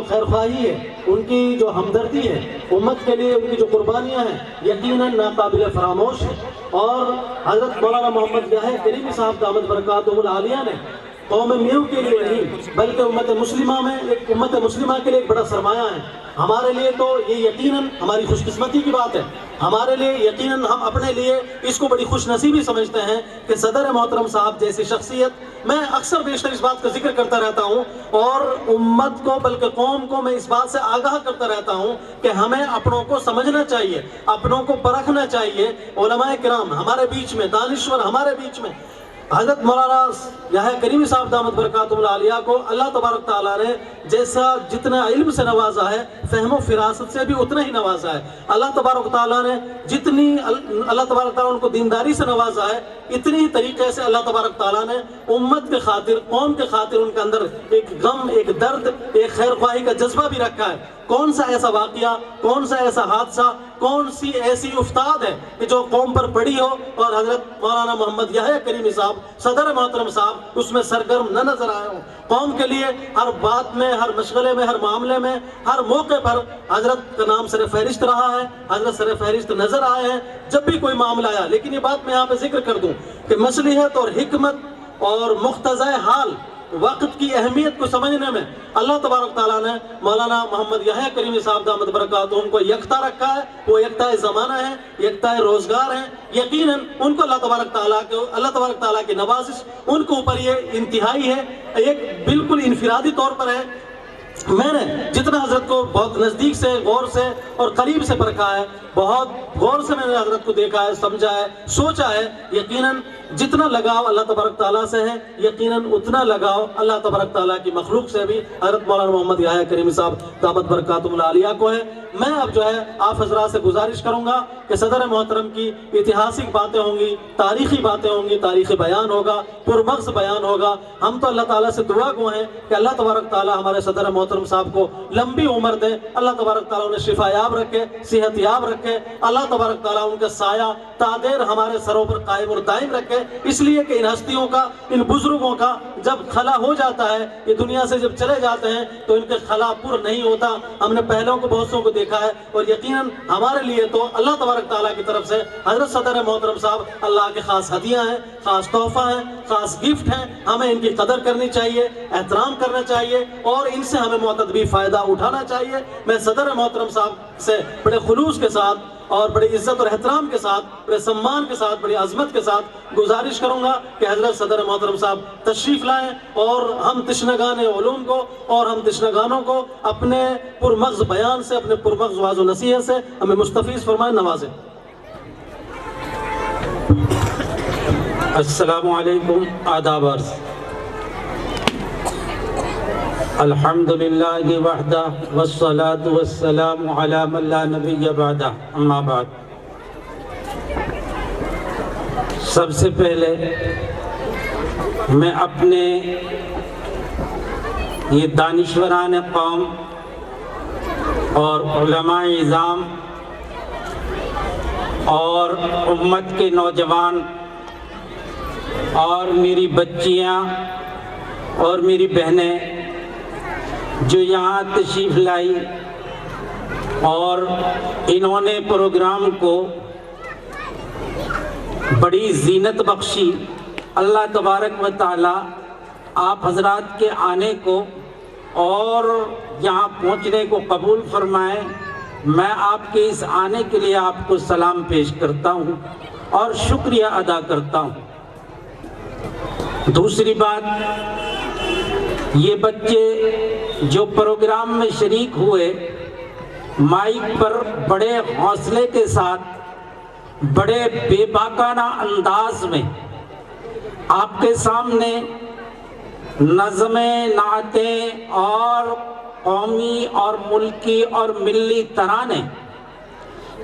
خیر خواہی ہے، ان کی جو ہمدردی ہے، امت کے لیے ان کی جو قربانیاں ہیں، یقیناً ناقابل فراموش ہے۔ اور حضرت مولانا محمد یحییٰ کریمی صاحب دامت برکاتہم العالیہ نے قوم میو کے لیے نہیں بلکہ امت مسلمہ میں امت مسلمہ کے لیے ایک بڑا سرمایہ ہے۔ ہمارے لیے تو یہ یقیناً ہماری خوش قسمتی کی بات ہے، ہمارے لیے یقیناً ہم اپنے لیے اس کو بڑی خوش نصیبی سمجھتے ہیں کہ صدر محترم صاحب جیسی شخصیت، میں اکثر بیشتر اس بات کا ذکر کرتا رہتا ہوں اور امت کو بلکہ قوم کو میں اس بات سے آگاہ کرتا رہتا ہوں کہ ہمیں اپنوں کو سمجھنا چاہیے، اپنوں کو پرکھنا چاہیے۔ علماء کرام ہمارے بیچ میں، دانشور ہمارے بیچ میں، حضرت مولانا یحییٰ کریمی صاحب دامت برکاتہم العالیہ کو اللہ تبارک تعالیٰ نے جیسا جتنا علم سے نوازا ہے، فہم و فراست سے بھی اتنا ہی نوازا ہے۔ اللہ تبارک تعالیٰ نے جتنی اللہ تبارک تعالیٰ ان کو دینداری سے نوازا ہے، اتنی ہی طریقے سے اللہ تبارک تعالیٰ نے امت کے خاطر، قوم کے خاطر ان کے اندر ایک غم، ایک درد، ایک خیر خواہی کا جذبہ بھی رکھا ہے۔ کون سا ایسا واقعہ، کون سا ایسا حادثہ، کون سی ایسی افتاد ہے کہ جو قوم پر پڑی ہو اور حضرت مولانا محمد یحییٰ کریمی صاحب، صدر محترم صاحب اس میں سرگرم نہ نظر آئے ہوں؟ قوم کے لیے ہر بات میں، ہر مشغلے میں، ہر معاملے میں، ہر موقع پر حضرت کا نام سر فہرست رہا ہے، حضرت سر فہرست نظر آئے ہیں جب بھی کوئی معاملہ آیا۔ لیکن یہ بات میں یہاں پہ ذکر کر دوں کہ مصلحت اور حکمت اور مقتضی حال، وقت کی اہمیت کو سمجھنے میں اللہ تبارک تعالیٰ نے مولانا محمد یحییٰ کریمی صاحب دامت برکاتہم کو یکتا رکھا ہے۔ وہ یکتا زمانہ ہے، یکتا روزگار ہے۔ یقیناً ان کو اللہ تبارک تعالیٰ کی نوازش ان کے اوپر یہ انتہائی ہے، ایک بالکل انفرادی طور پر ہے۔ میں نے جتنا حضرت کو بہت نزدیک سے، غور سے اور قریب سے پرکھا ہے، بہت غور سے میں نے حضرت کو دیکھا ہے، سمجھا ہے، سوچا ہے، یقیناً جتنا لگاؤ اللہ تبارک تعالیٰ سے ہے، یقیناً اتنا لگاؤ اللہ تبارک تعالیٰ کی مخلوق سے بھی حضرت مولانا محمد یحییٰ کریمی صاحب دامت برکاتہم العالیہ کو ہے۔ میں اب جو ہے آپ حضرات سے گزارش کروں گا کہ صدر محترم کی اتہاسک باتیں ہوں گی، تاریخی باتیں ہوں گی، تاریخی بیان ہوگا، پرمغز بیان ہوگا۔ ہم تو اللہ تعالیٰ سے دعا گو ہیں کہ اللہ تبارک تعالیٰ ہمارے صدر محترم صاحب کو لمبی عمر دے، اللہ تبارک تعالیٰ انہیں شفا یاب رکھے، صحت یاب رکھے، اللہ تبارک تعالیٰ ان کا سایہ تادیر ہمارے سروں پر قائم اور دائم رکھے۔ اس لیے کہ ان ہستیوں کا، ان بزرگوں کا جب خلا ہو جاتا ہے، یہ دنیا سے جب چلے جاتے ہیں تو ان کے خلا پر نہیں ہوتا۔ ہم نے پہلوں کو بہت سو کو دیکھا ہے اور یقیناً ہمارے لیے تو اللہ تبارک تعالیٰ کی طرف سے حضرت صدر محترم صاحب اللہ کے خاص ہدیہ ہیں، خاص تحفہ ہیں، خاص گفٹ ہیں۔ ہمیں ان کی قدر کرنی چاہیے، احترام کرنا چاہیے اور ان سے ہمیں معتدبی فائدہ اٹھانا چاہیے۔ میں صدر محترم صاحب سے بڑے خلوص کے ساتھ اور بڑی عزت اور احترام کے ساتھ، بڑے سمان کے ساتھ، بڑی عظمت کے ساتھ گزارش کروں گا کہ حضرت صدر محترم صاحب تشریف لائیں اور ہم تشنگان علوم کو اور ہم تشنگانوں کو اپنے پرمغز بیان سے، اپنے پرمغز واعظ و نصیحت سے ہمیں مستفیض فرمائیں، نوازیں۔ السلام علیکم، آداب عرض۔ الحمدللہ وحدہ والصلاة والسلام علی من لا نبی بعدہ، اما بعد۔ سب سے پہلے میں اپنے یہ دانشوران قوم اور علماء اعظام اور امت کے نوجوان اور میری بچیاں اور میری بہنیں جو یہاں تشریف لائی اور انہوں نے پروگرام کو بڑی زینت بخشی، اللہ تبارک و تعالی آپ حضرات کے آنے کو اور یہاں پہنچنے کو قبول فرمائے۔ میں آپ کے اس آنے کے لیے آپ کو سلام پیش کرتا ہوں اور شکریہ ادا کرتا ہوں۔ دوسری بات، یہ بچے جو پروگرام میں شریک ہوئے، مائک پر بڑے حوصلے کے ساتھ، بڑے بے باکانہ انداز میں آپ کے سامنے نظمیں، نعتیں اور قومی اور ملکی اور ملی ترانے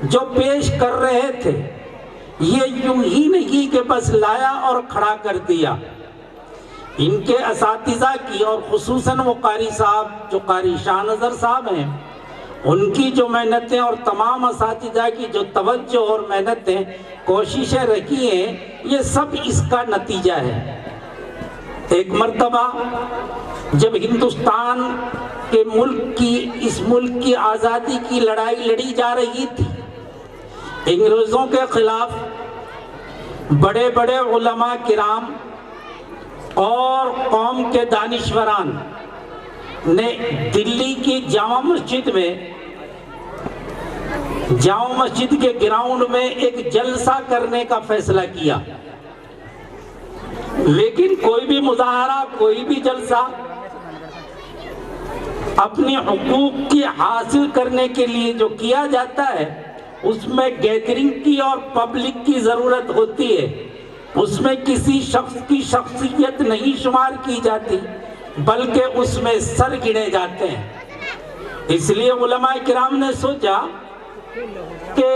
جو پیش کر رہے تھے، یہ یوں ہی نہیں کہ بس لایا اور کھڑا کر دیا۔ ان کے اساتذہ کی اور خصوصاً وہ قاری صاحب جو قاری شاہ نظر صاحب ہیں، ان کی جو محنتیں اور تمام اساتذہ کی جو توجہ اور محنتیں، کوششیں رکھی ہیں، یہ سب اس کا نتیجہ ہے۔ ایک مرتبہ جب ہندوستان کہ اس ملک کی آزادی کی لڑائی لڑی جا رہی تھی۔ انگریزوں کے خلاف بڑے بڑے علماء کرام اور قوم کے دانشوران نے دلی کی جامع مسجد کے گراؤنڈ میں ایک جلسہ کرنے کا فیصلہ کیا، لیکن کوئی بھی مظاہرہ، کوئی بھی جلسہ اپنی حقوق کی حاصل کرنے کے لیے جو کیا جاتا ہے اس میں گیدرنگ کی اور پبلک کی ضرورت ہوتی ہے، اس میں کسی شخص کی شخصیت نہیں شمار کی جاتی بلکہ اس میں سر گنے جاتے ہیں۔ اس لیے علماء کرام نے سوچا کہ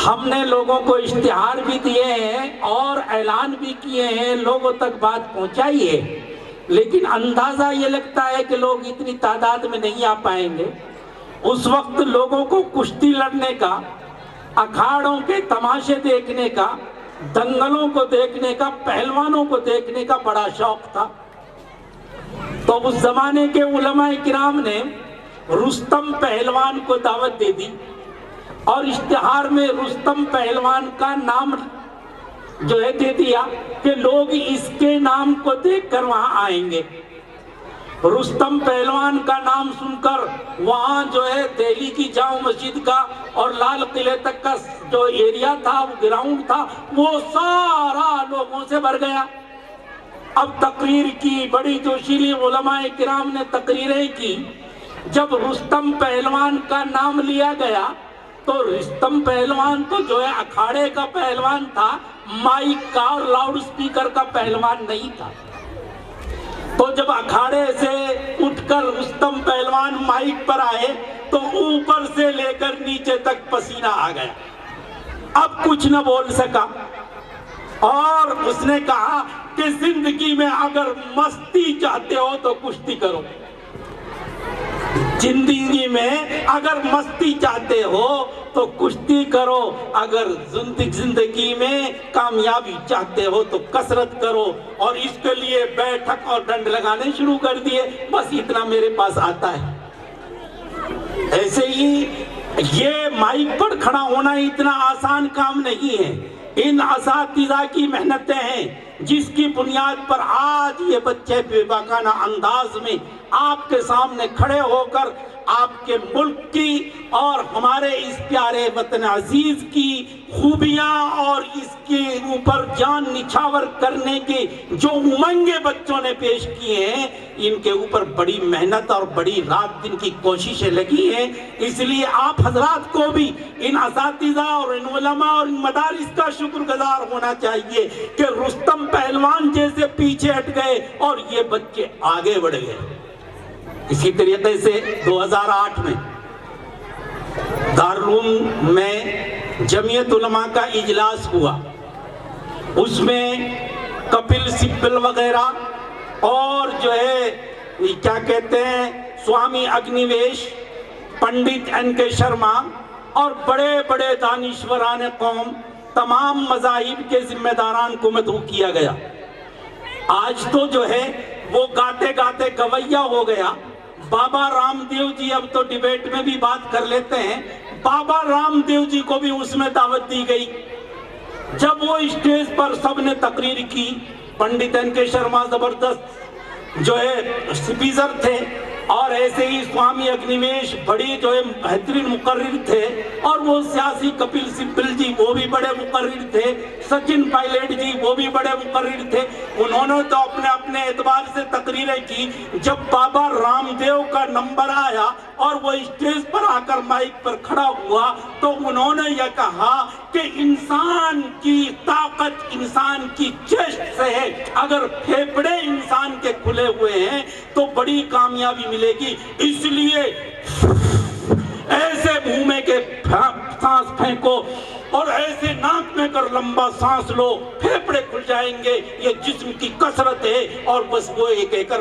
ہم نے لوگوں کو اشتہار بھی دیے ہیں اور اعلان بھی کیے ہیں، لوگوں تک بات پہنچائی ہے، لیکن اندازہ یہ لگتا ہے کہ لوگ اتنی تعداد میں نہیں آ پائیں گے۔ اس وقت لوگوں کو کشتی لڑنے کا، اکھاڑوں کے تماشے دیکھنے کا، دنگلوں کو دیکھنے کا، پہلوانوں کو دیکھنے کا بڑا شوق تھا۔ تو اس زمانے کے علماء کرام نے رستم پہلوان کو دعوت دے دی اور اشتہار میں رستم پہلوان کا نام جو ہے دے دیا کہ لوگ اس کے نام کو دیکھ کر وہاں آئیں گے۔ رستم پہلوان کا نام سن کر وہاں جو ہے دہلی کی جامع مسجد کا اور لال قلعے تک کا جو ایریا تھا، وہ گراؤنڈ تھا، وہ سارا لوگوں سے بھر گیا۔ اب تقریر کی، بڑی جوشیلی علماء کرام نے تقریریں کی۔ جب رستم پہلوان کا نام لیا گیا تو رستم پہلوان تو جو ہے اکھاڑے کا پہلوان تھا، مائک کا اور لاؤڈ سپیکر کا پہلوان نہیں تھا۔ تو جب اکھاڑے سے اٹھ کر رستم پہلوان مائک پر آئے تو اوپر سے لے کر نیچے تک پسینہ آ گیا، اب کچھ نہ بول سکا، اور اس نے کہا کہ زندگی میں اگر مستی چاہتے ہو تو کشتی کرو، زندگی میں اگر مستی چاہتے ہو تو کشتی کرو، اگر زندگی میں کامیابی چاہتے ہو تو کثرت کرو۔ اور اس کے لیے بیٹھک اور ڈنڈ لگانے شروع کر دیے، بس اتنا میرے پاس آتا ہے۔ ایسے ہی یہ مائک پر کھڑا ہونا اتنا آسان کام نہیں ہے، ان اساتذہ کی محنتیں ہیں جس کی بنیاد پر آج یہ بچے بے باکانہ انداز میں آپ کے سامنے کھڑے ہو کر آپ کے ملک کی اور ہمارے اس پیارے وطن عزیز کی خوبیاں اور اس کے اوپر جان نچھاور کرنے کے جو امنگیں بچوں نے پیش کیے ہیں، ان کے اوپر بڑی محنت اور بڑی رات دن کی کوششیں لگی ہیں۔ اس لیے آپ حضرات کو بھی ان اساتذہ اور ان علماء اور ان مدارس کا شکر گزار ہونا چاہیے کہ رستم پہلوان جیسے پیچھے ہٹ گئے اور یہ بچے آگے بڑھ گئے۔ اسی طریقے سے 2008 میں دارالعلوم میں جمعیت علماء کا اجلاس ہوا، اس میں کپل سبل وغیرہ اور جو ہے کیا کہتے ہیں سوامی اگنیویش، پنڈت این کے شرما اور بڑے بڑے دانشوران قوم، تمام مذاہب کے ذمہ داران کو مدعو کیا گیا۔ آج تو جو ہے وہ گاتے گاتے گویا ہو گیا۔ بابا رام دیو جی اب تو ڈیبیٹ میں بھی بات کر لیتے ہیں، بابا رام دیو جی کو بھی اس میں دعوت دی گئی۔ جب وہ اسٹیج پر سب نے تقریر کی، پنڈت این کے شرما زبردست جو ہے اسپیکر تھے، اور ایسے ہی سوامی اگنیویش بڑی جو ہے بہترین مقرر تھے، اور وہ سیاسی کپل سبل جی وہ بھی بڑے مقرر تھے، سچن پائلٹ جی وہ بھی بڑے مقرر تھے۔ انہوں نے تو اپنے اپنے اعتبار سے تقریریں کی۔ جب بابا رام دیو کا نمبر آیا اور وہ اسٹیج پر آ کر مائک پر کھڑا ہوا تو انہوں نے یہ کہا کہ انسان کی طاقت انسان کی چیسٹ سے ہے، اگر پھیپھڑے انسان کے کھلے ہوئے ہیں تو بڑی کامیابی ملے گی، اس لیے ایسے منہ میں کے سانس پھینکو اور ایسے ناک میں کر لمبا سانس لو، پھیپھڑے کھل جائیں گے، یہ جسم کی کثرت ہے۔ اور بس وہ ایک ایک کر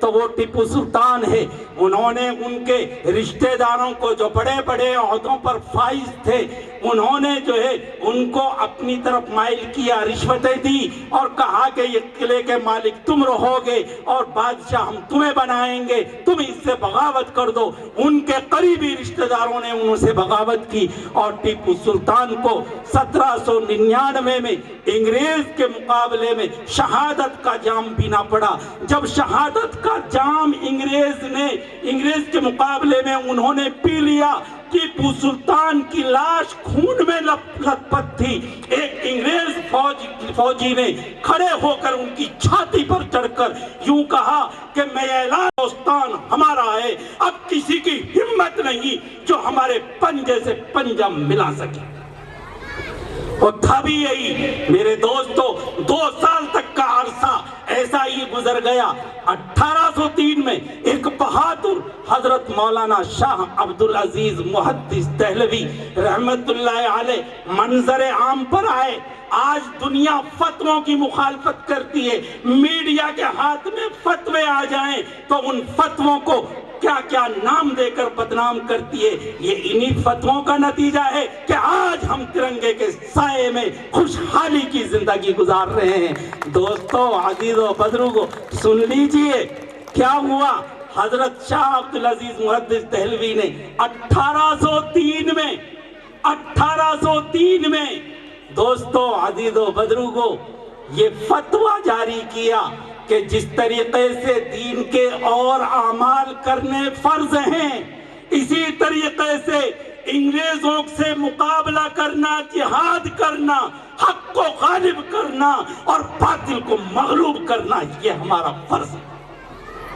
تو وہ ٹیپو سلطان ہے۔ انہوں نے ان کے رشتہ داروں کو جو بڑے بڑے عہدوں پر فائز تھے، انہوں نے جو ہے ان کو اپنی طرف مائل کیا، رشوتیں دی اور کہا کہ یہ قلعے کے مالک تم رہو گے اور بادشاہ ہم تمہیں بنائیں گے، تم اس سے بغاوت کر دو۔ ان کے قریبی رشتہ داروں نے ان سے بغاوت کی اور ٹیپو سلطان کو 1799 میں انگریز کے مقابلے میں شہادت کا جام پینا پڑا۔ جب شہادت کا جام انگریز کے مقابلے میں انہوں نے پی لیا، ٹیپو سلطان کی لاش خون میں لت پت تھی، ایک انگریز فوجی نے کھڑے ہو کر ان کی چھاتی پر چڑھ کر یوں کہا کہ میں اعلان دوستان ہمارا ہے، اب کسی کی ہمت نہیں جو ہمارے پنجے سے پنجہ ملا سکے۔ اور تھا بھی یہی میرے دوستو، 2 سال تک کا عرصہ ایسا ہی گزر گیا۔ 1803 میں ایک بہادر حضرت مولانا شاہ عبدالعزیز محدث دہلوی رحمت اللہ علیہ منظر عام پر آئے۔ آج دنیا فتووں کی مخالفت کرتی ہے، میڈیا کے ہاتھ میں فتوے آ جائیں تو ان فتووں کو کیا کیا نام دے کر بدنام کرتی ہے۔ یہ انہی فتووں کا نتیجہ ہے کہ آج ہم ترنگے کے سائے میں خوشحالی کی زندگی گزار رہے ہیں۔ دوستو، عزیزو، بزرگو، سن لیجئے کیا ہوا۔ حضرت شاہ عبدالعزیز محدث دہلوی نے 1803 میں دوستو، عزیزو، بزرگو، یہ فتویٰ جاری کیا کہ جس طریقے سے دین کے اور اعمال کرنے فرض ہیں، اسی طریقے سے انگریزوں سے مقابلہ کرنا، جہاد کرنا، حق کو غالب کرنا اور باطل کو مغلوب کرنا، یہ ہمارا فرض ہے۔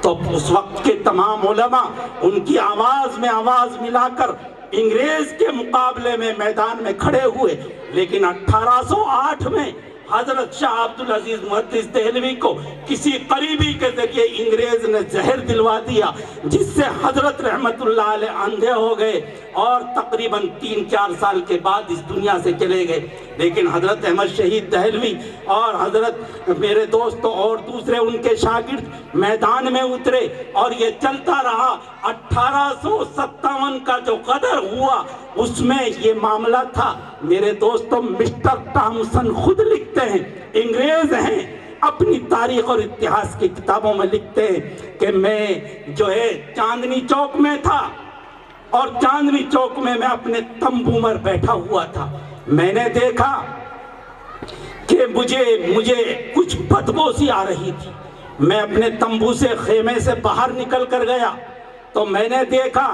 تو اس وقت کے تمام علماء ان کی آواز میں آواز ملا کر انگریز کے مقابلے میں میدان میں کھڑے ہوئے۔ لیکن 1808 میں حضرت شاہ عبدالعزیز محدث دہلوی کو کسی قریبی کے ذریعے انگریز نے زہر دلوا دیا، جس سے حضرت رحمت اللہ علیہ اندھے ہو گئے اور تقریباً 3-4 سال کے بعد اس دنیا سے چلے گئے۔ لیکن حضرت احمد شہید دہلوی اور حضرت میرے دوستوں اور دوسرے ان کے شاگرد میدان میں اترے اور یہ چلتا رہا۔ 1857 کا جو غدر ہوا اس میں یہ معاملہ تھا، میرے دوستوں، مسٹر ٹامسن خود لکھتے ہیں، انگریز ہیں، اپنی تاریخ اور اتہاس کی کتابوں میں لکھتے ہیں کہ میں جو ہے چاندنی چوک میں تھا اور چاندنی چوک میں اپنے تمبو میں بیٹھا ہوا تھا۔ میں نے دیکھا کہ مجھے کچھ بدبو سی آ رہی تھی۔ میں اپنے تمبو سے، خیمے سے باہر نکل کر گیا تو میں نے دیکھا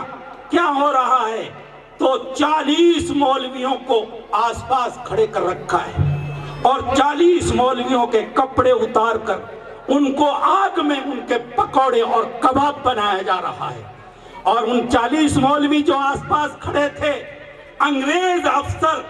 کیا ہو رہا ہے، تو 40 مولویوں کو آس پاس کھڑے کر رکھا ہے اور 40 مولویوں کے کپڑے اتار کر ان کو آگ میں ان کے پکوڑے اور کباب بنایا جا رہا ہے۔ اور ان 40 مولوی جو آس پاس کھڑے تھے، انگریز افسر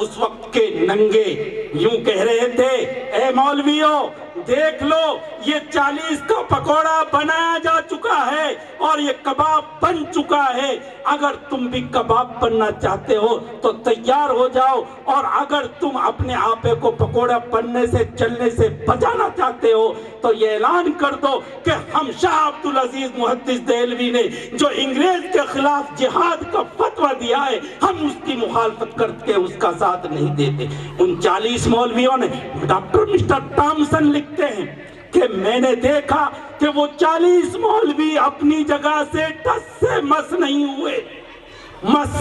اس وقت کے ننگے یوں کہہ رہے تھے، اے مولویوں دیکھ لو، یہ 40 کا پکوڑا بنایا جا چکا ہے اور یہ کباب بن چکا ہے، اگر تم بھی کباب بننا چاہتے ہو تو تیار ہو جاؤ، اور اگر تم اپنے آپے کو پکوڑا بننے سے، چلنے سے بچانا چاہتے ہو تو یہ اعلان کر دو کہ ہم شاہ عبدالعزیز محدث دہلوی نے جو انگریز کے خلاف جہاد کا فتویٰ دیا ہے، ہم اس کی مخالفت کر کے اس کا ساتھ نہیں دیتے۔ ان 40 مولویوں نے، ڈاکٹر مسٹر ٹامسن لکھتے ہیں کہ میں نے دیکھا کہ وہ 40 مولوی اپنی جگہ سے ٹس سے مس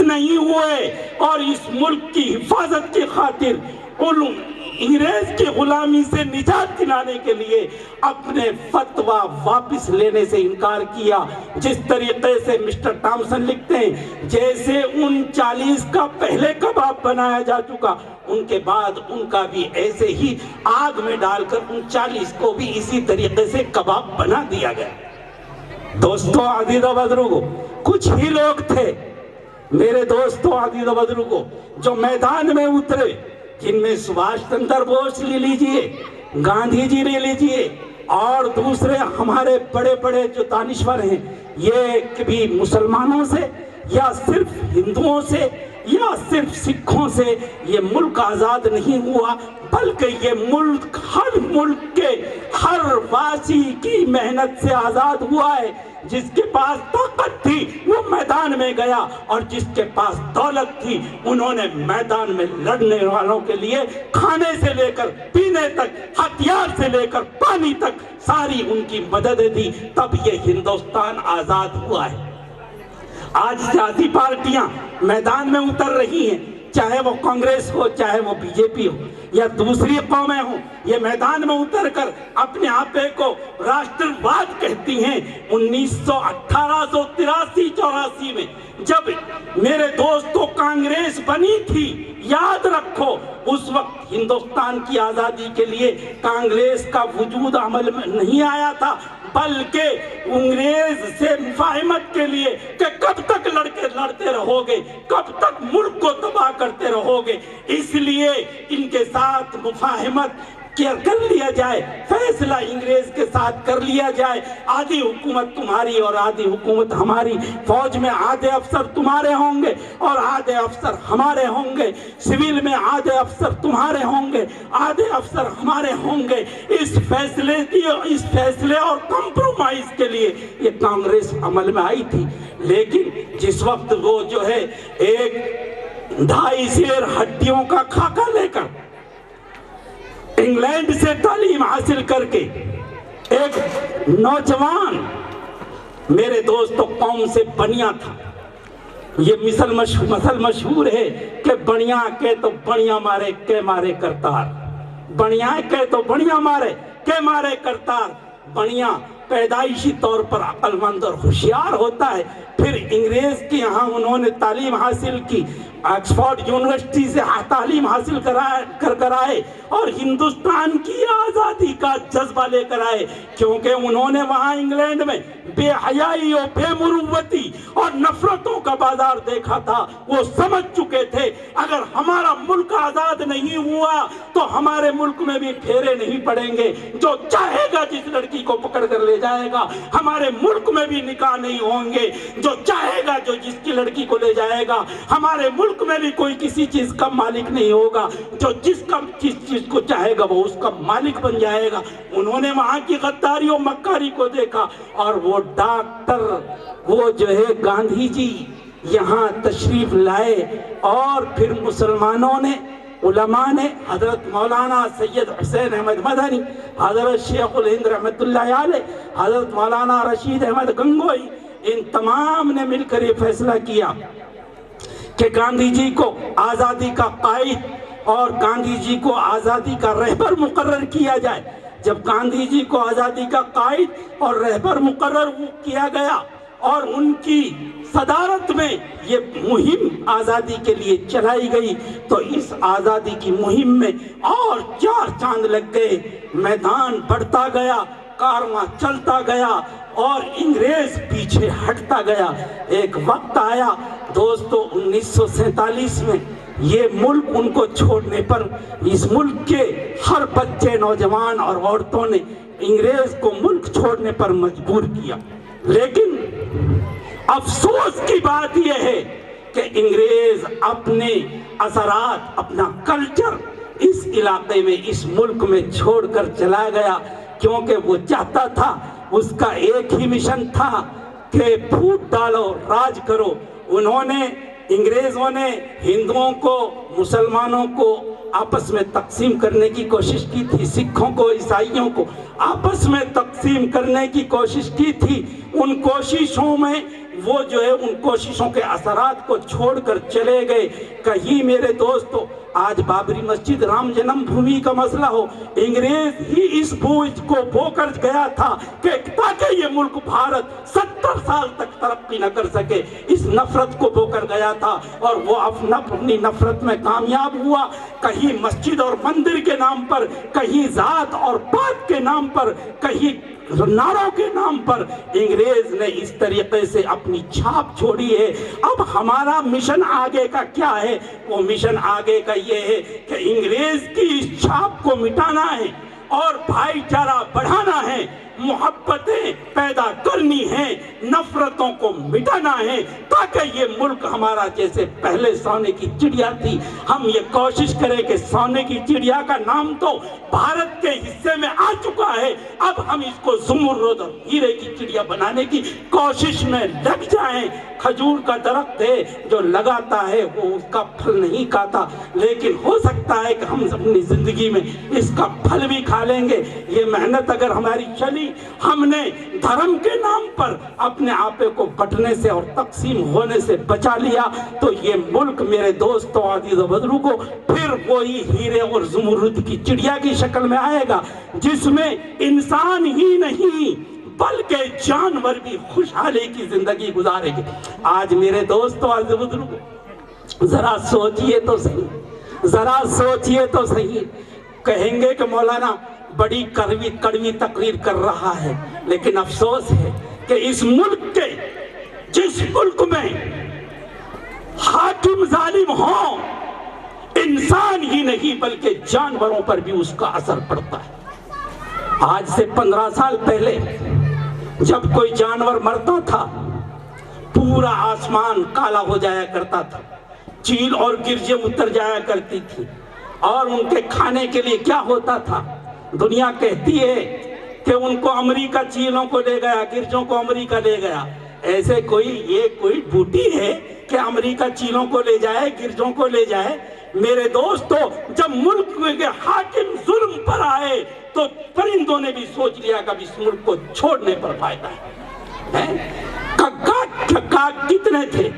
نہیں ہوئے اور اس ملک کی حفاظت کی خاطر انگریز کی غلامی سے نجات دلانے کے لیے اپنے فتویٰ واپس لینے سے انکار کیا۔ جس طریقے سے مسٹر ٹامسن لکھتے ہیں، جیسے ان 40 کا پہلے کباب بنایا جا چکا، ان کے بعد ان کا بھی ایسے ہی آگ میں ڈال کر ان 40 کو بھی اسی طریقے سے کباب بنا دیا گیا۔ دوستو، عزیز و بزرگو، کچھ ہی لوگ تھے میرے دوستو، عزیز و بزرگو، جو میدان میں اترے، جن میں سبھاش چندر بوس لے لیجئے، گاندھی جی لے لیجئے اور دوسرے ہمارے بڑے بڑے جو دانشور ہیں، یہ کبھی مسلمانوں سے یا صرف ہندوؤں سے یا صرف سکھوں سے یہ ملک آزاد نہیں ہوا، بلکہ یہ ملک کے ہر واسی کی محنت سے آزاد ہوا ہے۔ جس کے پاس طاقت تھی وہ میدان میں گیا، اور جس کے پاس دولت تھی انہوں نے میدان میں لڑنے والوں کے لیے کھانے سے لے کر پینے تک، ہتھیار سے لے کر پانی تک ساری ان کی مدد دی، تب یہ ہندوستان آزاد ہوا ہے۔ آج سیاسی پارٹیاں میدان میں اتر رہی ہیں، چاہے وہ کانگریس ہو، چاہے وہ بی جے پی ہو یا دوسری قومیں ہوں، یہ میدان میں اتر کر اپنے آپ کو راشٹر واد کہتی ہیں۔ 1883-84 میں جب میرے دوستو کانگریس بنی تھی، یاد رکھو اس وقت ہندوستان کی آزادی کے لیے کانگریس کا وجود عمل میں نہیں آیا تھا، بلکہ انگریز سے مفاہمت کے لیے کہ کب تک لڑتے رہو گے، کب تک ملک کو تباہ کرتے رہو گے، اس لیے ان کے ساتھ مفاہمت کر لیا جائے، فیصلہ انگریز کے ساتھ کر لیا جائے، آدھی حکومت تمہاری اور آدھی حکومت ہماری، فوج میں آدھے افسر تمہارے ہوں گے اور آدھے افسر ہمارے ہوں گے، سول میں آدھے افسر تمہارے ہوں گے، آدھے افسر ہمارے ہوں گے۔ اس فیصلے اور کمپرومائز کے لیے یہ کانگریس عمل میں آئی تھی، لیکن جس وقت وہ جو ہے ایک 2.5 سیر ہڈیوں کا خاکہ لے کر انگلینڈ سے تعلیم حاصل کر کے ایک نوجوان میرے دوستو قوم سے بنیا تھا، یہ مثل مشہور ہے کہ بنیا کے تو بنیا مارے کے مارے کرتار، بنیا کے تو بنیا مارے کے مارے کرتار۔ بنیا پیدائشی طور پر عقل مند اور ہوشیار ہوتا ہے، پھر انگریز کے یہاں انہوں نے تعلیم حاصل کی، آکسفورڈ یونیورسٹی سے تعلیم حاصل کر آئے اور ہندوستان کی آزادی کا جذبہ لے کر آئے، کیونکہ انہوں نے وہاں انگلینڈ میں بے حیائی اور بے مروتی اور نفرتوں کا بازار دیکھا تھا۔ وہ سمجھ چکے تھے اگر ہمارا ملک آزاد نہیں ہوا تو ہمارے ملک میں بھی پھیرے نہیں پڑیں گے، جو چاہے گا جس لڑکی کو پکڑ کر لے جائے گا، ہمارے ملک میں بھی نکاح نہیں ہوں گے، جو چاہے گا جو جس کی لڑکی کو لے جائے گا، ہمارے ملک میں بھی کوئی کسی چیز کا مالک نہیں ہوگا، جو جس چیز کو چاہے گا وہ اس کا مالک بن جائے گا۔ انہوں نے وہاں کی غداری و مکاری کو دیکھا، اور وہ ڈاکٹر وہ جو ہے گاندھی جی یہاں تشریف لائے، اور پھر مسلمانوں نے، علماء نے، حضرت مولانا سید حسین احمد مدنی، حضرت شیخ الہند رحمت اللہ علیہ، حضرت مولانا رشید احمد گنگوئی، ان تمام نے مل کر یہ فیصلہ کیا کہ گاندھی جی کو آزادی کا قائد اور گاندھی جی کو آزادی کا رہبر مقرر کیا جائے۔ جب گاندھی جی کو آزادی کا قائد اور رہبر مقرر کیا گیا اور ان کی صدارت میں یہ مہم آزادی کے لیے چلائی گئی، تو اس آزادی کی مہم میں اور 4 چاند لگ گئے، میدان بڑھتا گیا، کارواں چلتا گیا اور انگریز پیچھے ہٹتا گیا۔ ایک وقت آیا دوستو 1947 میں یہ ملک ان کو چھوڑنے پر اس ملک کے ہر بچے، نوجوان اور عورتوں نے انگریز کو ملک چھوڑنے پر مجبور کیا، لیکن افسوس کی بات یہ ہے کہ انگریز اپنے اثرات، اپنا کلچر اس علاقے میں، اس ملک میں چھوڑ کر چلا گیا، کیونکہ وہ چاہتا تھا، اس کا ایک ہی مشن تھا کہ پھوٹ ڈالو، راج کرو۔ انگریزوں نے ہندوؤں کو، مسلمانوں کو آپس میں تقسیم کرنے کی کوشش کی تھی، سکھوں کو، عیسائیوں کو آپس میں تقسیم کرنے کی کوشش کی تھی۔ ان کوششوں میں وہ جو ہے ان کوششوں کے اثرات کو چھوڑ کر چلے گئے۔ کہیں میرے دوستو آج بابری مسجد، رام جنم بھومی کا مسئلہ ہو، انگریز ہی اس بوجھ کو بو کر گیا تھا کہ تاکہ یہ ملک بھارت 70 سال تک ترقی نہ کر سکے، اس نفرت کو بو کر گیا تھا، اور وہ اپنی نفرت میں کامیاب ہوا۔ کہیں مسجد اور مندر کے نام پر، کہیں ذات اور پات کے نام پر، کہیں نعروں کے نام پر انگریز نے اس طریقے سے اپنی چھاپ چھوڑی ہے۔ اب ہمارا مشن آگے کا کیا ہے؟ وہ مشن آگے کا یہ ہے کہ انگریز کی اس چھاپ کو مٹانا ہے اور بھائی چارہ بڑھانا ہے محبتیں پیدا کرنی ہیں، نفرتوں کو مٹانا ہے، تاکہ یہ ملک ہمارا جیسے پہلے سونے کی چڑیا تھی، ہم یہ کوشش کریں کہ سونے کی چڑیا کا نام تو بھارت کے حصے میں آ چکا ہے، اب ہم اس کو زمرد اور ہیرے کی چڑیا بنانے کی کوشش میں لگ جائیں۔ کھجور کا درخت ہے جو لگاتا ہے وہ اس کا پھل نہیں کھاتا، لیکن ہو سکتا ہے کہ ہم اپنی زندگی میں اس کا پھل بھی کھا لیں گے۔ یہ محنت اگر ہماری چلی، ہم نے دھرم کے نام پر اپنے آپے کو بٹنے سے اور تقسیم ہونے سے بچا لیا، تو یہ ملک میرے دوستوں، عزیز و بزرگوں، پھر وہی ہیرے اور زمرد کی چڑیا کی شکل میں آئے گا، جس میں انسان ہی نہیں بلکہ جانور بھی خوشحالی کی زندگی گزارے گے۔ آج میرے دوستوں، عزیز و بزرگوں، ذرا سوچئے تو صحیح، ذرا سوچئے تو صحیح۔ کہیں گے کہ مولانا بڑی کڑوی تقریر کر رہا ہے، لیکن افسوس ہے کہ اس ملک کے، جس ملک میں حاکم ظالم ہوں، انسان ہی نہیں بلکہ جانوروں پر بھی اس کا اثر پڑتا ہے۔ آج سے 15 سال پہلے جب کوئی جانور مرتا تھا، پورا آسمان کالا ہو جایا کرتا تھا، چیل اور گرجے اتر جایا کرتی تھی، اور ان کے کھانے کے لیے کیا ہوتا تھا؟ دنیا کہتی ہے کہ ان کو امریکہ چیلوں کو لے گیا، گرجوں کو امریکہ لے گیا۔ ایسے یہ کوئی بوٹی ہے کہ امریکہ چیلوں کو لے جائے، گرجوں کو لے جائے؟ میرے دوستو، جب ملک کے حاکم ظلم پر آئے تو پرندوں نے بھی سوچ لیا کہ اب اس ملک کو چھوڑنے پر فائدہ ہے۔ کاک کتنے تھے،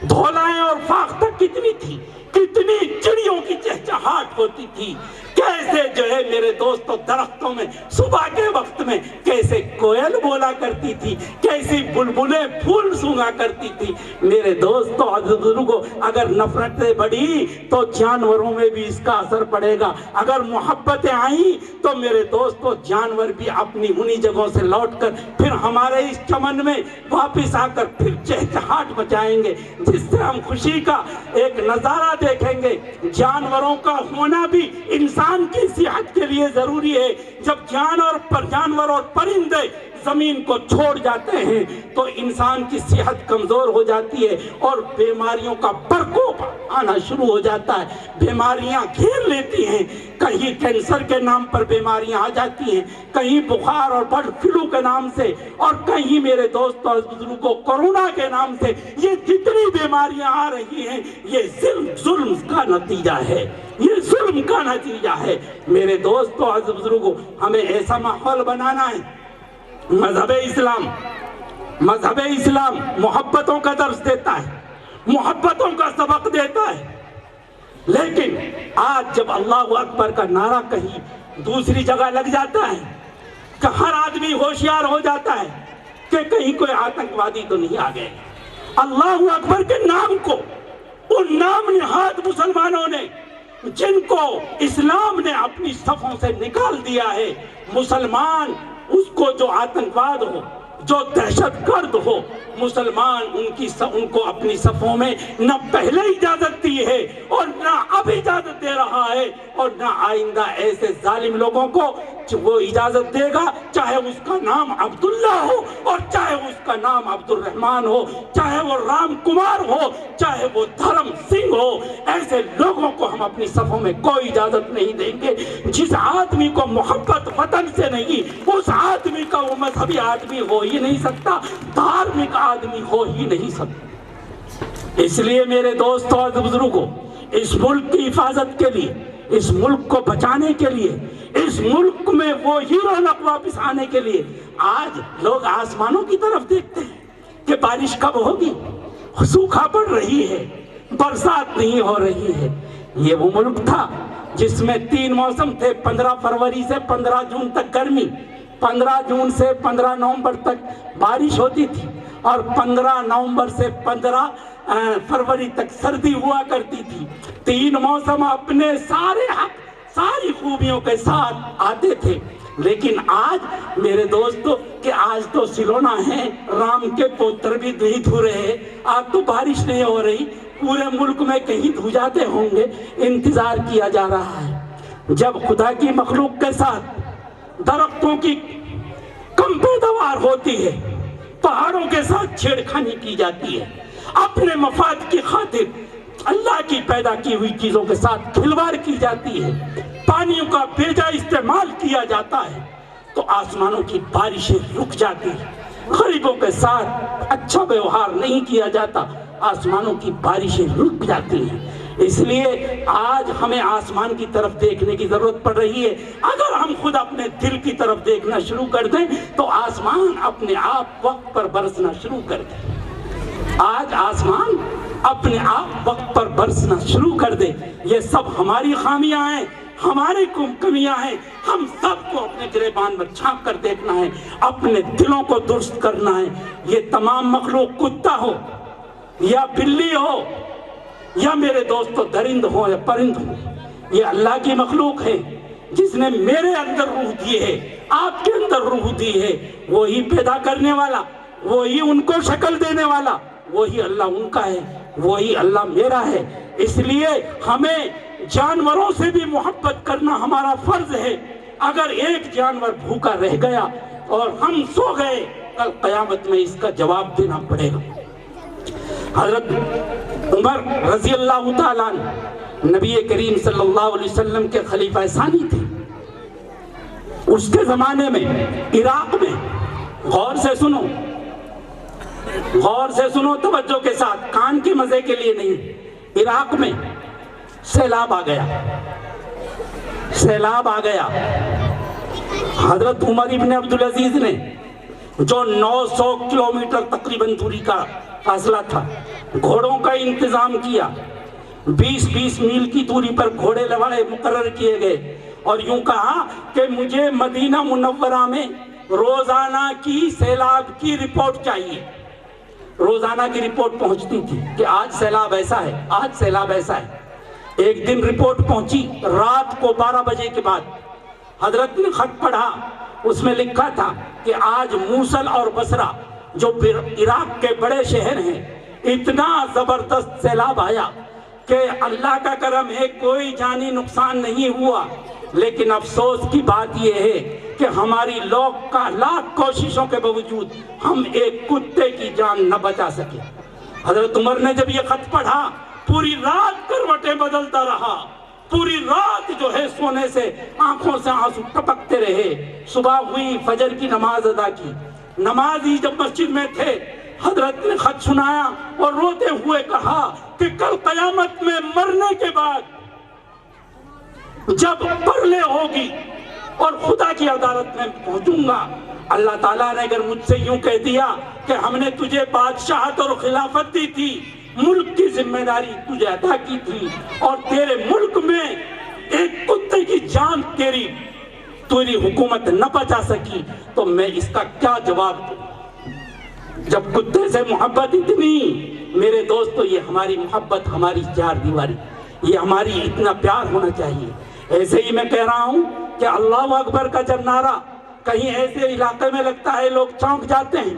دھولائیں اور فاختہ کتنی تھی، کتنی چڑیوں کی چہچہاٹ ہوتی تھی، کیسے جو ہے میرے دوستو درختوں میں صبح کے وقت میں کیسے کوئل بولا کرتی تھی، کیسی بلبلیں پھول سونگا کرتی تھی۔ میرے دوستو، عزیز بزرگوں، اگر نفرتیں بڑھی تو جانوروں میں بھی اس کا اثر پڑے گا، اگر محبتیں آئیں تو میرے دوستو جانور بھی اپنی انہی جگہوں سے لوٹ کر پھر ہمارے اس چمن میں واپس آ کر پھر چہچہاٹ مچائیں گے، جس سے ہم خوشی کا ایک نظارہ دیکھیں گے۔ جانوروں کا ہونا بھی انسان کی صحت کے لیے ضروری ہے۔ جب جانور اور پرندے زمین کو چھوڑ جاتے ہیں تو انسان کی صحت کمزور ہو جاتی ہے اور بیماریوں کا پرکوپ آنا شروع ہو جاتا ہے، بیماریاں گھیر لیتی ہیں، کہیں کینسر کے نام پر بیماریاں آ جاتی ہیں، کہیں بخار اور برڈ فلو کے نام سے، اور کہیں میرے دوستوں اور بزرگوں کورونا کے نام سے۔ یہ جتنی بیماریاں آ رہی ہیں یہ ظلم کا نتیجہ ہے، یہ ظلم کا نتیجہ ہے۔ میرے دوستوں اور بزرگوں، ہمیں ایسا ماحول بنانا ہے۔ مذہب اسلام محبتوں کا درس دیتا ہے، محبتوں کا سبق دیتا ہے، لیکن آج جب اللہ اکبر کا نعرہ کہیں دوسری جگہ لگ جاتا ہے کہ ہر آدمی ہوشیار ہو جاتا ہے کہ کہیں کوئی آتنکوادی تو نہیں آ گئے۔ اللہ اکبر کے نام کو ان نام نہاد مسلمانوں نے، جن کو اسلام نے اپنی صفوں سے نکال دیا ہے، مسلمان اس کو جو آتنکواد ہو، جو دہشت گرد ہو، مسلمان ان کو اپنی صفوں میں نہ پہلے اجازت دی ہے اور نہ اب اجازت دے رہا ہے، اور نہ آئندہ ایسے ظالم لوگوں کو وہ اجازت دے گا، چاہے اس کا نام عبداللہ ہو اور چاہے اس کا نام عبد الرحمن ہو، چاہے وہ رام کمار ہو، چاہے وہ دھرم سنگھ ہو۔ ایسے لوگوں کو ہم اپنی صفوں میں کوئی اجازت نہیں دیں گے۔ جس آدمی کو محبت وطن سے نہیں، اس آدمی کا وہ مذہبی آدمی ہو ہی نہیں سکتا، دھارمک آدمی ہو ہی نہیں سکتا۔ اس لیے میرے دوستوں اور بزرگوں، اس ملک کی حفاظت کے لیے، اس ملک کو بچانے کے لیے، اس ملک میں وہ ہی رونق واپس آنے کے لیے، آج لوگ آسمانوں کی طرف دیکھتے ہیں کہ بارش کب ہوگی، سوکھا پڑ رہی ہے، برسات نہیں ہو رہی ہے۔ یہ وہ ملک تھا جس میں 3 موسم تھے، 15 فروری سے 15 جون تک گرمی، 15 جون سے 15 نومبر تک بارش ہوتی تھی، اور 15 نومبر سے 15 فروری تک سردی ہوا کرتی تھی۔ 3 موسم اپنے سارے حق، ساری خوبیوں کے ساتھ آتے تھے۔ لیکن آج میرے دوستو کہ آج تو سلونا ہے، رام کے پوتر بھی نہیں دھو رہے، آج تو بارش نہیں ہو رہی، پورے ملک میں کہیں دھو جاتے ہوں گے۔ انتظار کیا جا رہا ہے جب خدا کی مخلوق کے ساتھ درختوں کی کم پیداوار ہوتی ہے پہاڑوں کے ساتھ چھیڑخانی کی جاتی ہے، اپنے مفاد کی خاطر اللہ کی پیدا کی ہوئی چیزوں کے ساتھ کھلواڑ کی جاتی ہے، پانیوں کا بیجا استعمال کیا جاتا ہے، تو آسمانوں کی بارشیں رک جاتی ہیں، غریبوں کے ساتھ اچھا ویوہار نہیں کیا جاتا، آسمانوں کی بارشیں رک جاتی ہیں۔ اس لیے آج ہمیں آسمان کی طرف دیکھنے کی ضرورت پڑ رہی ہے۔ اگر ہم خود اپنے دل کی طرف دیکھنا شروع کر دیں تو آسمان اپنے آپ وقت پر برسنا شروع کر دے۔ آج آسمان اپنے آپ وقت پر برسنا شروع کر دے۔ یہ سب ہماری خامیاں ہیں، ہماری کمیاں ہیں، ہم سب کو اپنے گریبان میں چھانک کر دیکھنا ہے، اپنے دلوں کو درست کرنا ہے۔ یہ تمام مخلوق کتا ہو یا بلی ہو یا میرے دوستو درند ہو یا پرند ہو، یہ اللہ کی مخلوق ہے جس نے میرے اندر روح دی ہے، آپ کے اندر روح دی ہے۔ وہی پیدا کرنے والا، وہی ان کو شکل دینے والا، وہی اللہ ان کا ہے، وہی اللہ میرا ہے۔ اس لیے ہمیں جانوروں سے بھی محبت کرنا ہمارا فرض ہے۔ اگر ایک جانور بھوکا رہ گیا اور ہم سو گئے، کل قیامت میں اس کا جواب دینا پڑے گا۔ حضرت عمر رضی اللہ تعالیٰ نبی کریم صلی اللہ علیہ وسلم کے خلیفہ ثانی تھے۔ اس کے زمانے میں عراق میں، غور سے سنو، غور سے سنو، توجہ کے ساتھ، کان کے مزے کے لیے نہیں، عراق میں سیلاب آ گیا، سیلاب آ گیا۔ حضرت عمر ابن عبدالعزیز نے جو 900 کلومیٹر تقریباً دوری کا فاصلہ تھا، گھوڑوں کا انتظام کیا، 20-20 میل کی دوری پر گھوڑے لواڑے مقرر کیے گئے، اور یوں کہا کہ مجھے مدینہ منورہ میں روزانہ کی سیلاب کی رپورٹ چاہیے۔ روزانہ کی رپورٹ پہنچتی تھی کہ آج سیلاب ایسا ہے، آج سیلاب ایسا ہے۔ ایک دن رپورٹ پہنچی رات کو 12 بجے کے بعد، حضرت نے خط پڑھا، اس میں لکھا تھا کہ آج موصل اور بصرہ جو عراق کے بڑے شہر ہیں، اتنا زبردست سیلاب آیا کہ اللہ کا کرم ہے کوئی جانی نقصان نہیں ہوا، لیکن افسوس کی بات یہ ہے کہ ہماری لاکھ کوششوں کے باوجود ہم ایک کتے کی جان نہ بچا سکے۔ حضرت عمر نے جب یہ خط پڑھا، پوری رات کروٹیں بدلتا رہا، پوری رات جو ہے سونے سے آنکھوں سے آنسو ٹپکتے رہے۔ صبح ہوئی، فجر کی نماز ادا کی، نمازی جب مسجد میں تھے، حضرت نے خط سنایا اور روتے ہوئے کہا کہ کل قیامت میں مرنے کے بعد جب پرلے ہوگی اور خدا کی عدالت میں پہنچوں گا، اللہ تعالیٰ نے اگر مجھ سے یوں کہہ دیا کہ ہم نے تجھے بادشاہت اور خلافت دی تھی، ملک کی ذمہ داری تجھے عطا کی تھی، اور تیرے ملک میں ایک کتے کی جان تیری حکومت نہ بچا سکی، تو میں اس کا کیا جواب دوں؟ جب کتے سے محبت اتنی، میرے دوستو، یہ ہماری محبت، ہماری چار دیواری، یہ ہماری اتنا پیار ہونا چاہیے۔ ایسے ہی میں کہہ رہا ہوں کہ اللہ اکبر کا جب نعرہ کہیں ایسے علاقے میں لگتا ہے لوگ چونک جاتے ہیں،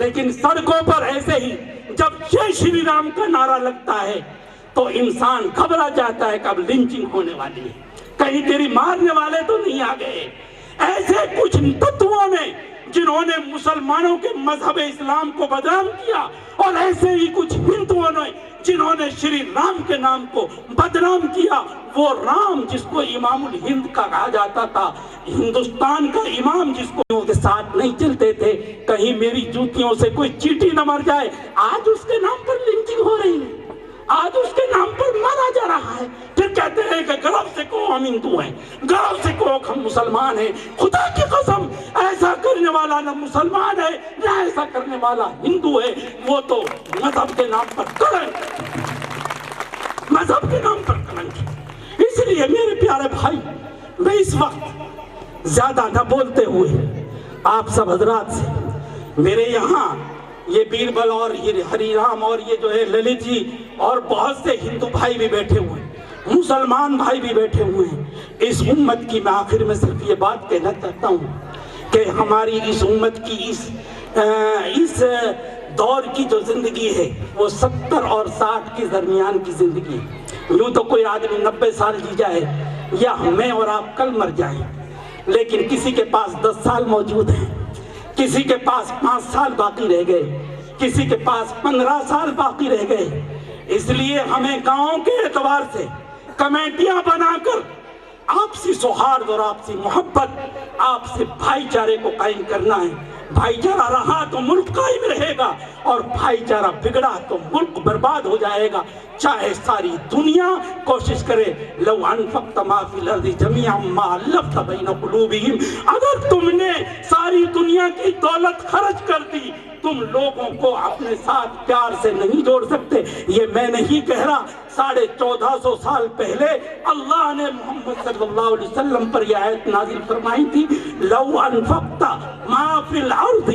لیکن سڑکوں پر ایسے ہی جب جے شری رام کا نعرہ لگتا ہے تو انسان گھبرا جاتا ہے کہ اب لنچنگ ہونے والی ہے، کہیں تیری مارنے والے تو نہیں آ گئے۔ ایسے کچھ تتووں نے جنہوں نے مسلمانوں کے مذہب اسلام کو بدنام کیا، اور ایسے ہی کچھ ہندوؤں نے جنہوں نے شری رام کے نام کو بدنام کیا۔ وہ رام جس کو امام الہند کا کہا جاتا تھا، ہندوستان کا امام، جس کو کے ساتھ نہیں چلتے تھے، کہیں میری جوتیوں سے کوئی چیٹی نہ مر جائے، آج اس کے نام پر لنچنگ ہو رہی ہے، آج اس کے نام پر مارا جا رہا ہے۔ پھر کہتے ہیں کہ گرو سے کہو ہم ہندو ہیں، گرو سے کہو ہم مسلمان ہیں۔ خدا کی قسم، ایسا کرنے والا نہ مسلمان ہے نہ ایسا کرنے والا ہندو ہے، وہ تو مذہب کے نام پر کلنک، مذہب کے نام پر کلنک۔ اس لیے میرے پیارے بھائی، میں اس وقت زیادہ نہ بولتے ہوئے آپ سب حضرات سے، میرے یہاں یہ بیربل اور یہ ہری رام اور یہ جو ہے للت جی اور بہت سے ہندو بھائی بھی بیٹھے ہوئے ہیں، مسلمان بھائی بھی بیٹھے ہوئے ہیں۔ اس امت کی میں آخر میں صرف یہ بات کہنا چاہتا ہوں کہ ہماری اس امت کی اس دور کی جو زندگی ہے وہ 70 اور 60 کے درمیان کی زندگی ہے۔ یوں تو کوئی آدمی 90 سال جی جائے یا میں اور آپ کل مر جائیں، لیکن کسی کے پاس 10 سال موجود ہیں، کسی کے پاس 5 سال باقی رہ گئے، کسی کے پاس 15 سال باقی رہ گئے۔ اس لیے ہمیں گاؤں کے اعتبار سے کمیٹیاں بنا کر آپسی سوہارد اور آپسی محبت، آپسی بھائی چارے کو قائم کرنا ہے۔ بھائی چارہ رہا تو ملک قائم رہے گا، اور بھائی چارہ بگڑا تو ملک برباد ہو جائے گا، چاہے ساری دنیا کوشش کرے۔ لو انفقت ما فی الارض جمیعا ما الفت بین قلوبہم، اگر تم نے ساری دنیا کی دولت خرچ کر دی، تم لوگوں کو اپنے ساتھ پیار سے نہیں جوڑ سکتے۔ یہ میں نہیں کہہ رہا، 1450 سال پہلے اللہ نے محمد صلی اللہ علیہ وسلم پر یہ آیت نازل فرمائی تھی، لو انفقت ما فی الارض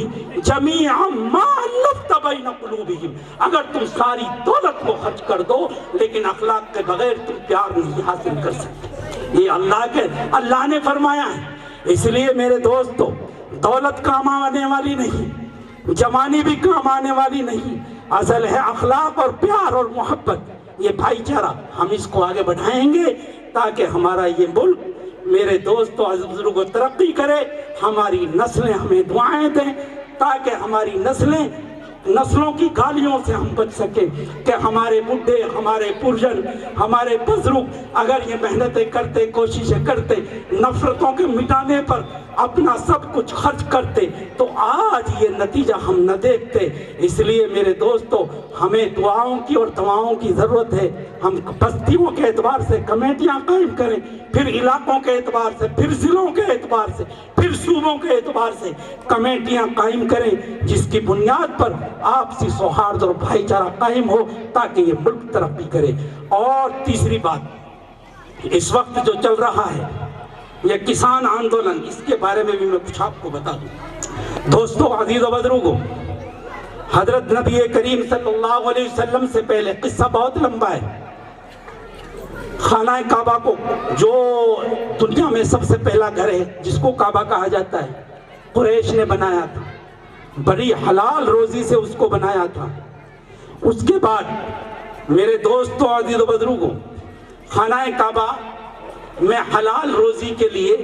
جمیعا ما الفت بین قلوبہم، اگر تم ساری دولت کو خرچ کر دو لیکن اخلاق کے بغیر تم پیار نہیں حاصل کر سکتے۔ یہ اللہ نے فرمایا ہے۔ اس لیے میرے دوستو، دولت کام آنے والی نہیں، جوانی بھی کام آنے والی نہیں، اصل ہے اخلاق اور پیار اور محبت، یہ بھائی چارہ۔ ہم اس کو آگے بڑھائیں گے تاکہ ہمارا یہ ملک، میرے دوستو عزیز بزرگوں، ترقی کرے، ہماری نسلیں ہمیں دعائیں دیں تاکہ ہماری نسلوں کی گالیوں سے ہم بچ سکیں، کہ ہمارے بڈھے، ہمارے پرجن، ہمارے بزرگ اگر یہ محنتیں کرتے، کوششیں کرتے، نفرتوں کے مٹانے پر اپنا سب کچھ خرچ کرتے، تو آج یہ نتیجہ ہم نہ دیکھتے۔ اس لیے میرے دوستو، ہمیں دعاؤں کی اور دعاؤں کی ضرورت ہے۔ ہم بستیوں کے اعتبار سے کمیٹیاں قائم کریں، پھر علاقوں کے اعتبار سے، پھر ضلعوں کے اعتبار سے، پھر صوبوں کے اعتبار سے کمیٹیاں قائم کریں، جس کی بنیاد پر آپسی سوہارد اور بھائی چارہ قائم ہو تاکہ یہ ملک ترقی کرے۔ اور تیسری بات، اس وقت جو چل رہا ہے یہ کسان آندولن، اس کے بارے میں بھی میں کچھ آپ کو بتا دوں۔ دوستو عزیز و بزرگوں، حضرت نبی کریم صلی اللہ علیہ وسلم سے پہلے، قصہ بہت لمبا ہے، خانہ کعبہ کو، جو دنیا میں سب سے پہلا گھر ہے جس کو کعبہ کہا جاتا ہے، قریش نے بنایا تھا، بڑی حلال روزی سے اس کو بنایا تھا۔ اس کے بعد میرے دوستو عزیز و بزرگوں، خانہ کعبہ میں حلال روزی کے لیے،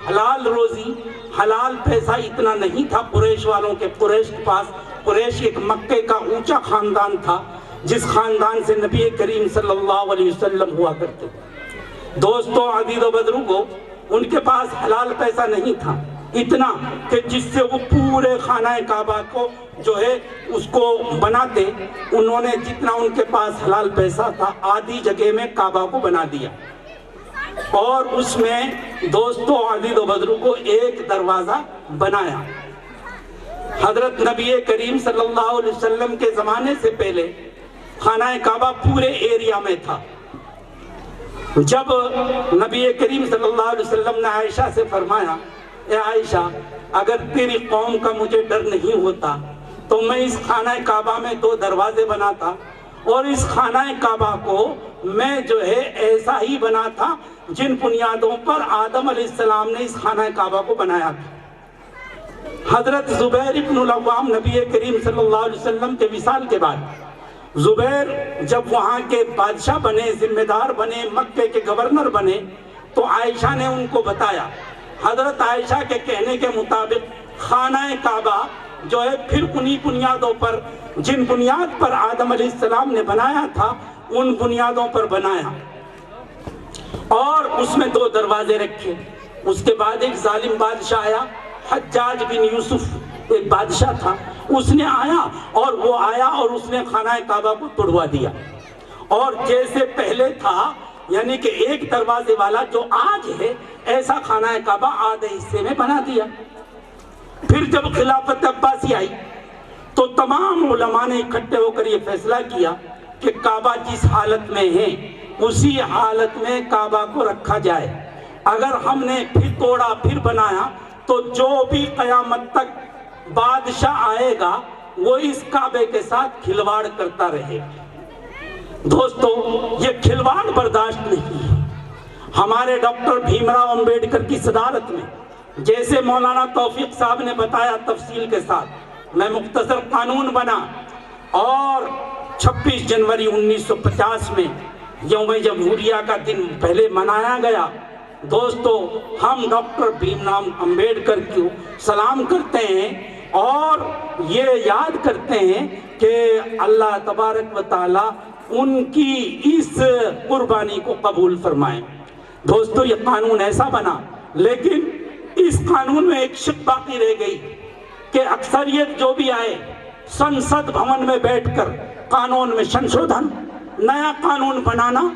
حلال روزی، حلال پیسہ اتنا نہیں تھا قریش والوں کے۔ قریش کے پاس، قریش ایک مکے کا اونچا خاندان تھا جس خاندان سے نبی کریم صلی اللہ علیہ وسلم ہوا کرتے۔ دوستو عزیز و بزرگوں، ان کے پاس حلال پیسہ نہیں تھا، اتنا کہ جس سے وہ پورے خانہ کعبہ کو جو ہے اس کو بناتے۔ انہوں نے جتنا ان کے پاس حلال پیسہ تھا، آدھی جگہ میں کعبہ کو بنا دیا، اور اس میں دوستو عزیز و بزرگوں ایک دروازہ بنایا۔ حضرت نبی کریم صلی اللہ علیہ وسلم کے زمانے سے پہلے خانہ کعبہ پورے ایریا میں تھا۔ جب نبی کریم صلی اللہ علیہ وسلم نے عائشہ سے فرمایا، اے عائشہ، اگر تیری قوم کا مجھے ڈر نہیں ہوتا تو میں اس خانہ کعبہ میں 2 دروازے بناتا، اور اس خانہ کعبہ کو میں جو ہے ایسا ہی بنا تھا جن بنیادوں پر آدم علیہ السلام نے اس خانہ کعبہ کو بنایا تھا۔ حضرت زبیر ابن العوام نبی کریم صلی اللہ علیہ وسلم کے وصال کے بعد، زبیر جب وہاں کے بادشاہ بنے، ذمہ دار بنے، مکے کے گورنر بنے، تو عائشہ نے ان کو بتایا۔ حضرت عائشہ کے کہنے کے مطابق خانہ کعبہ جو ہے پھر انہی بنیادوں پر، جن بنیاد پر آدم علیہ السلام نے بنایا تھا، ان بنیادوں پر بنایا، اور اس میں 2 دروازے رکھے۔ اس کے بعد ایک ظالم بادشاہ آیا، حجاج بن یوسف ایک بادشاہ تھا، اس نے آیا اور اس نے خانہ کعبہ کو توڑوا دیا، اور جیسے پہلے تھا، یعنی کہ ایک دروازے والا جو آج ہے، ایسا خانہ کعبہ آدھے حصے میں بنا دیا۔ پھر جب خلافت عباسی آئی تو تمام علماء نے اکٹھے ہو کر یہ فیصلہ کیا کہ کعبہ جس حالت میں ہے اسی حالت میں کعبہ کو رکھا جائے۔ اگر ہم نے پھر توڑا، پھر بنایا، تو جو بھی قیامت تک بادشاہ آئے گا وہ اس کعبے کے ساتھ کھلواڑ کرتا رہے گا۔ دوستو، یہ کھلواڑ برداشت نہیں ہے۔ ہمارے ڈاکٹر بھیم راؤ امبیڈکر کی صدارت میں، جیسے مولانا توفیق صاحب نے بتایا تفصیل کے ساتھ، میں مختصر قانون بنا، اور 26 جنوری 1950 میں یوم جمہوریہ کا دن پہلے منایا گیا۔ دوستو، ہم ڈاکٹر بھیم راؤ امبیڈکر کو سلام کرتے ہیں اور یہ یاد کرتے ہیں کہ اللہ تبارک و تعالی ان کی اس قربانی کو قبول فرمائے۔ دوستو یہ قانون ایسا بنا، لیکن اس قانون میں ایک شک باقی رہ گئی کہ اکثریت جو بھی آئے سنسد بھون میں بیٹھ کر قانون میں شنشودھن، نیا قانون بنانا،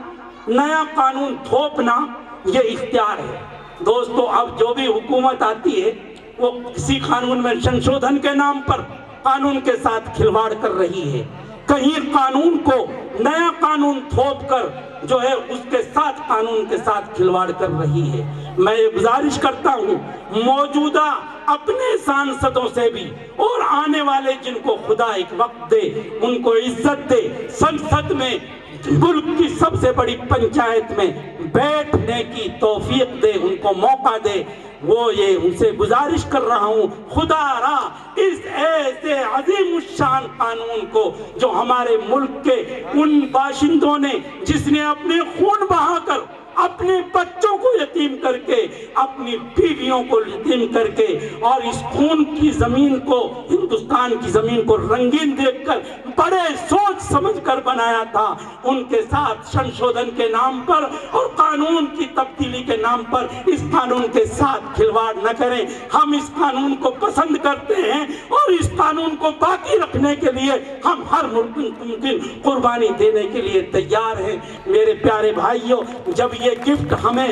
نیا قانون تھوپنا، یہ اختیار ہے۔ دوستو اب جو بھی حکومت آتی ہے وہ کسی قانون میں شنشودھن کے نام پر قانون کے ساتھ کھلواڑ کر رہی ہے، کہیں قانون کو نیا قانون تھوپ کر جو ہے اس کے ساتھ قانون کے ساتھ کھلواڑ کر رہی ہے۔ میں یہ گزارش کرتا ہوں موجودہ اپنے سانسدوں سے بھی اور آنے والے جن کو خدا ایک وقت دے ان کو عزت دے، سنسد میں ملک کی سب سے بڑی پنچایت میں بیٹھنے کی توفیق دے، ان کو موقع دے، وہ یہ ان سے گزارش کر رہا ہوں خدا را اس ایسے عظیم الشان قانون کو جو ہمارے ملک کے ان باشندوں نے جس نے اپنے خون بہا کر، اپنے بچوں کو یتیم کر کے، اپنی بیویوں کو یتیم کر کے، اور اس خون کی زمین کو، ہندوستان کی زمین کو رنگین دیکھ کر بڑے سوچ سمجھ کر بنایا تھا، ان کے ساتھ شنشودھن کے نام پر اور قانون کی تبدیلی کے نام پر اس قانون کے ساتھ کھلواڑ نہ کریں۔ ہم اس قانون کو پسند کرتے ہیں اور اس قانون کو باقی رکھنے کے لیے ہم ہر ممکن قربانی دینے کے لیے تیار ہیں۔ میرے پیارے بھائیوں، جب یہ گفٹ ہمیں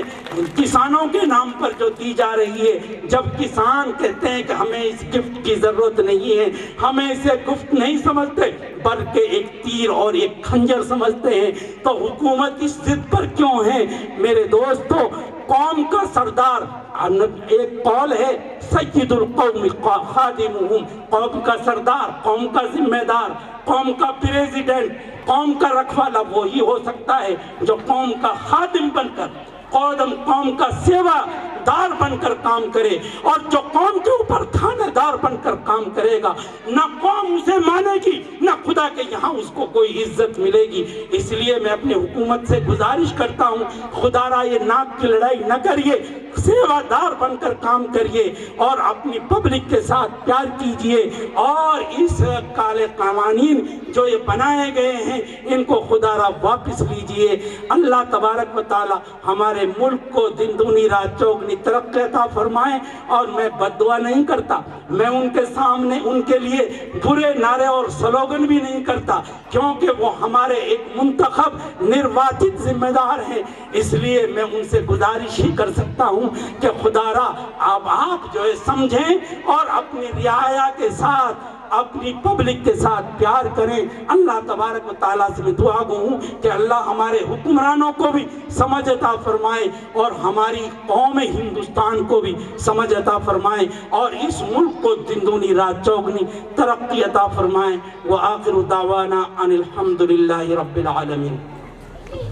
کسانوں کے نام پر جو دی جا رہی ہے، جب کسان کہتے ہیں کہ ہمیں اس گفٹ کی ضرورت نہیں ہے، ہمیں اسے گفٹ نہیں سمجھتے بلکہ ایک تیر اور ایک خنجر سمجھتے ہیں، تو حکومت اس ضد پر کیوں ہے؟ میرے دوستو، قوم کا سردار، ایک قول ہے سید القوم خادمہم، قوم کا سردار، قوم کا ذمہ دار، قوم کا پریزیڈنٹ، قوم کا رکھوالا وہی ہو سکتا ہے جو قوم کا خادم بن کر، قوم کا سیوا دار بن کر کام کرے، اور جو قوم کے اوپر تھانے دار بن کر کام کرے گا، نہ قوم اسے مانے گی، نہ خدا کے یہاں اس کو کوئی عزت ملے گی۔ اس لیے میں اپنی حکومت سے گزارش کرتا ہوں، خدا را یہ ناک کی لڑائی نہ کریے، سیوا دار بن کر کام کریے اور اپنی پبلک کے ساتھ پیار کیجئے، اور اس کالے قوانین جو یہ بنائے گئے ہیں ان کو خدا را واپس لیجئے۔ اللہ تبارک و تعالی ہمارے ملک کو دن دگنی رات چوگنی ترقی عطا فرمائے، اور میں بد دعا نہیں کرتا، میں ان کے سامنے ان کے لیے برے نعرے اور سلوگن بھی نہیں کرتا، کیونکہ وہ ہمارے ایک منتخب نرواتت ذمہ دار ہیں۔ اس لیے میں ان سے گزارش ہی کر سکتا ہوں کہ خدا را اب آپ جو ہے سمجھیں اور اپنی رعایا کے ساتھ، اپنی پبلک کے ساتھ پیار کریں۔ اللہ تبارک و تعالیٰ سے میں دعا گو ہوں کہ اللہ ہمارے حکمرانوں کو بھی سمجھ عطا فرمائے اور ہماری قوم ہندوستان کو بھی سمجھ عطا فرمائے، اور اس ملک کو دن دگنی رات چوگنی ترقی عطا فرمائے۔ وآخر دعوانا ان الحمد للہ رب العالمین۔